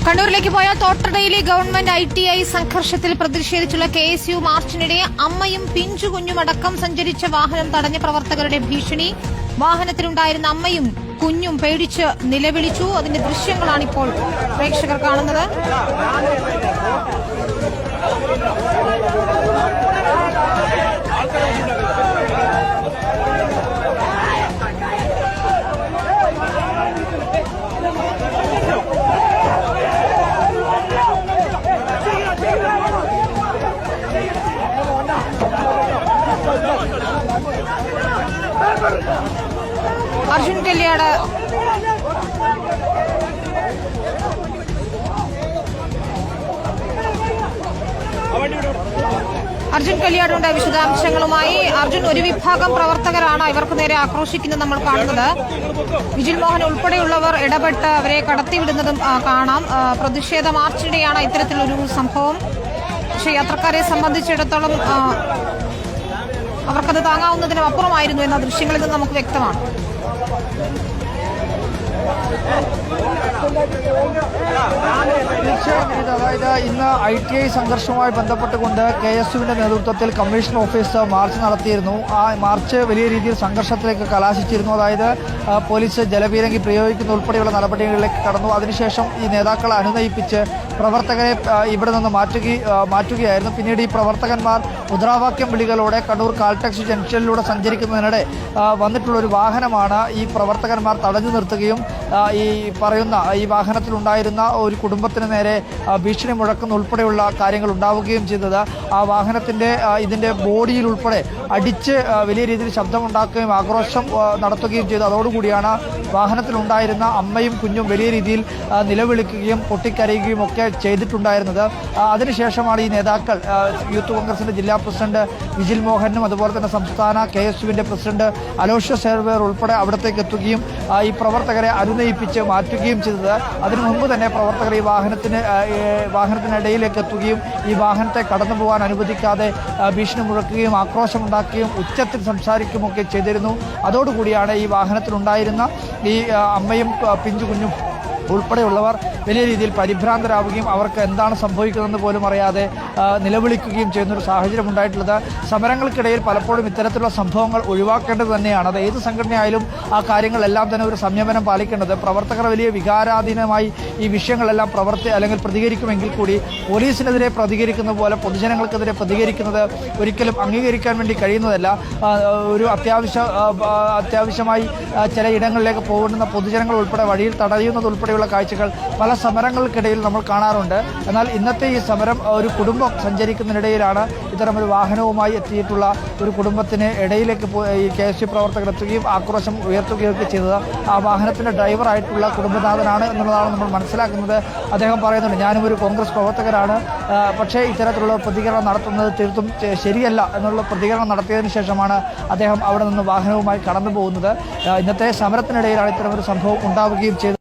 കണ്ണൂരിലേക്ക് പോയ തോട്ടടയിലെ government ITI സംഘർഷത്തിൽ പ്രതിഷേധിച്ചുള്ള KSU മാർച്ചിനിടെ അമ്മയും പിഞ്ചുകുഞ്ഞുമടക്കം സഞ്ചരിച്ച വാഹനം തടഞ്ഞ പ്രവർത്തകരുടെ ഭീഷണി. വാഹനത്തിലുണ്ടായിരുന്ന അമ്മയും കുഞ്ഞും പേടിച്ച് നിലവിളിച്ചു. അതിന്റെ ദൃശ്യങ്ങളാണിപ്പോൾ പ്രേക്ഷകർ കാണുന്നത്. അർജുൻ കല്യാട് കല്യാടുണ്ട് വിശദാംശങ്ങളുമായി. അർജുൻ, ഒരു വിഭാഗം പ്രവർത്തകരാണ് ഇവർക്ക് നേരെ ആക്രോശിക്കുന്നത് നമ്മൾ കാണുന്നത്. വിജിൽ മോഹൻ ഉൾപ്പെടെയുള്ളവർ ഇടപെട്ട് അവരെ കടത്തിവിടുന്നതും കാണാം. പ്രതിഷേധ മാർച്ചിനിടെയാണ് ഇത്തരത്തിലൊരു സംഭവം. പക്ഷേ യാത്രക്കാരെ സംബന്ധിച്ചിടത്തോളം അവർക്കത് താങ്ങാവുന്നതിനും അപ്പുറമായിരുന്നു എന്ന ദൃശ്യങ്ങളിൽ നിന്ന് നമുക്ക് വ്യക്തമാണ്. അതായത് ഇന്ന് ITI സംഘർഷവുമായി ബന്ധപ്പെട്ടുകൊണ്ട് KSUവിന്റെ നേതൃത്വത്തിൽ കമ്മീഷൻ ഓഫീസ് മാർച്ച് നടത്തിയിരുന്നു. ആ മാർച്ച് വലിയ രീതിയിൽ സംഘർഷത്തിലേക്ക് കലാശിച്ചിരുന്നു. അതായത് പോലീസ് ജലപീരങ്കി പ്രയോഗിക്കുന്ന ഉൾപ്പെടെയുള്ള നടപടികളിലേക്ക് കടന്നു. അതിനുശേഷം ഈ നേതാക്കളെ അനുനയിപ്പിച്ച് പ്രവർത്തകരെ ഇവിടെ നിന്ന് മാറ്റുകയായിരുന്നു. പിന്നീട് ഈ പ്രവർത്തകന്മാർ മുദ്രാവാക്യം വിളികളോടെ കണ്ണൂർ കാൽടാക്സി ജംഗ്ഷനിലൂടെ സഞ്ചരിക്കുന്നതിനിടെ വന്നിട്ടുള്ളൊരു വാഹനമാണ് ഈ പ്രവർത്തകന്മാർ തടഞ്ഞു നിർത്തുകയും ഈ വാഹനത്തിലുണ്ടായിരുന്ന ഒരു കുടുംബത്തിന് നേരെ ഭീഷണി മുഴക്കുന്ന ഉൾപ്പെടെയുള്ള കാര്യങ്ങൾ ഉണ്ടാവുകയും ചെയ്തത്. ആ വാഹനത്തിന്റെ ഇതിന്റെ ബോഡിയിൽ ഉൾപ്പെടെ അടിച്ച് വലിയ രീതിയിൽ ശബ്ദമുണ്ടാക്കുകയും ആക്രോശം നടത്തുകയും ചെയ്തു. അതോടുകൂടിയാണ് വാഹനത്തിലുണ്ടായിരുന്ന അമ്മയും കുഞ്ഞും വലിയ രീതിയിൽ നിലവിളിക്കുകയും പൊട്ടിക്കരയുകയും ഒക്കെ ചെയ്തിട്ടുണ്ടായിരുന്നത്. അതിനുശേഷമാണ് ഈ നേതാക്കൾ യൂത്ത് കോൺഗ്രസിന്റെ ജില്ലാ പ്രസിഡന്റ് വിജിൽ മോഹനും അതുപോലെ തന്നെ സംസ്ഥാന KSUവിന്റെ പ്രസിഡന്റ് അലോഷ്യസ് ഹെർവേർ ഉൾപ്പെടെ അവിടത്തേക്ക് എത്തുകയും ഈ പ്രവർത്തകരെ അനുനയിപ്പിച്ച് മാറ്റുകയും ചെയ്തത്. അതിനു മുമ്പ് തന്നെ പ്രവർത്തകർ ഈ വാഹനത്തിനിടയിലേക്ക് എത്തുകയും ഈ വാഹനത്തെ കടന്നു പോകാൻ അനുവദിക്കാതെ ഭീഷണി മുഴക്കുകയും ആക്രോശമുണ്ടാക്കുകയും ഉച്ചത്തിൽ സംസാരിക്കുകയുമൊക്കെ ചെയ്തിരുന്നു. അതോടുകൂടിയാണ് ഈ വാഹനത്തിലുണ്ടായിരുന്ന ഈ അമ്മയും പിഞ്ചു കുഞ്ഞും ഉൾപ്പെടെയുള്ളവർ വലിയ രീതിയിൽ പരിഭ്രാന്തരാവുകയും അവർക്ക് എന്താണ് സംഭവിക്കുന്നതെന്ന് പോലും അറിയാതെ നിലവിളിക്കുകയും ചെയ്യുന്നൊരു സാഹചര്യം ഉണ്ടായിട്ടുള്ളത്. സമരങ്ങൾക്കിടയിൽ പലപ്പോഴും ഇത്തരത്തിലുള്ള സംഭവങ്ങൾ ഒഴിവാക്കേണ്ടത് തന്നെയാണ്. അത് ഏത് സംഘടനയായാലും ആ കാര്യങ്ങളെല്ലാം തന്നെ ഒരു സംയമനം പാലിക്കേണ്ടത്. പ്രവർത്തകർ വലിയ വികാരാധീനമായി ഈ വിഷയങ്ങളെല്ലാം അല്ലെങ്കിൽ പ്രതികരിക്കുമെങ്കിൽ കൂടി പോലീസിനെതിരെ പ്രതികരിക്കുന്ന പോലെ പൊതുജനങ്ങൾക്കെതിരെ പ്രതികരിക്കുന്നത് ഒരിക്കലും അംഗീകരിക്കാൻ വേണ്ടി കഴിയുന്നതല്ല. ഒരു അത്യാവശ്യമായി ചില ഇടങ്ങളിലേക്ക് പോകുന്ന പൊതുജനങ്ങൾ ഉൾപ്പെടെ വഴിയിൽ തടയുന്നത് ഉൾപ്പെടെയുള്ള കാഴ്ചകൾ പല സമരങ്ങൾക്കിടയിൽ നമ്മൾ കാണാറുണ്ട്. എന്നാൽ ഇന്നത്തെ ഈ സമരം ഒരു കുടുംബം സഞ്ചരിക്കുന്നതിനിടയിലാണ് ഇത്തരമൊരു വാഹനവുമായി എത്തിയിട്ടുള്ള ഒരു കുടുംബത്തിന് ഇടയിലേക്ക് ഈ KSU പ്രവർത്തകർ എത്തുകയും ആക്രോശം ഉയർത്തുകയൊക്കെ ചെയ്തത്. ആ വാഹനത്തിൻ്റെ ഡ്രൈവറായിട്ടുള്ള കുടുംബനാഥനാണ് എന്നുള്ളതാണ് നമ്മൾ മനസ്സിലാക്കുന്നത്. അദ്ദേഹം പറയുന്നുണ്ട്, ഞാനും ഒരു കോൺഗ്രസ് പ്രവർത്തകരാണ്, പക്ഷേ ഇത്തരത്തിലുള്ള പ്രതികരണം നടത്തുന്നത് തീർത്തും ശരിയല്ല എന്നുള്ള പ്രതികരണം നടത്തിയതിനു ശേഷമാണ് അദ്ദേഹം അവിടെ നിന്ന് വാഹനവുമായി കടന്നു പോകുന്നത്. ഇന്നത്തെ സമരത്തിനിടയിലാണ് ഇത്തരമൊരു സംഭവം ഉണ്ടാവുകയും ചെയ്തത്.